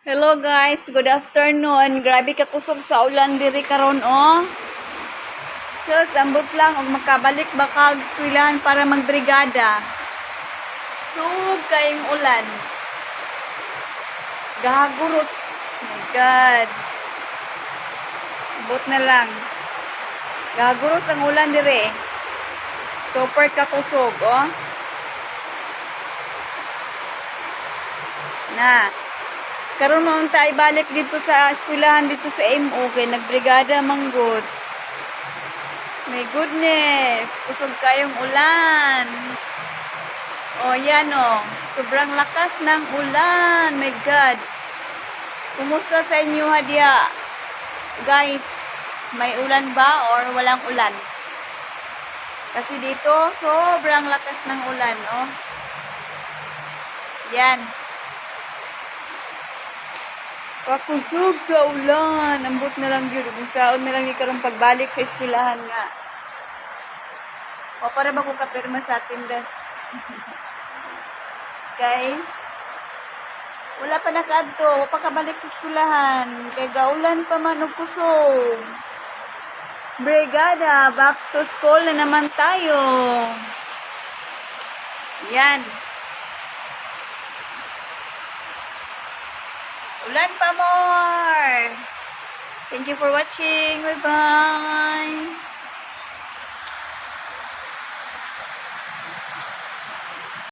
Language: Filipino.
Hello guys, good afternoon. Grabe ka kusog sa ulan diri karon oh. Sus, ambot lang og makabalik ba kag eskwelahan para magbrigada. Sug kayong ulan. Gahaguros. My God. Ambot na lang. Gahaguros ang ulan diri. Super ka kusog oh. Na. Karon mo tayo balik dito sa eskwelahan dito sa MO kay nagbrigada manggod. My goodness, kusog kayong ulan. Oh, yan oh. Sobrang lakas ng ulan. My God. Kumusta sa inyo hadya? Guys, may ulan ba or walang ulan? Kasi dito, sobrang lakas ng ulan, oh. Yan. Pakusog sa ulan. Ambot na lang yun. Kung saon na lang ni karong pagbalik sa eskwelahan nga. O para ba ko kapirma sa atin, das? Okay? Wala pa nakadto. Wala pa kabalik sa eskwelahan. Kay gaulan pa man og kusog. Brigada, back to school na naman tayo. Yan. Ulan pa more. Thank you for watching. Bye-bye.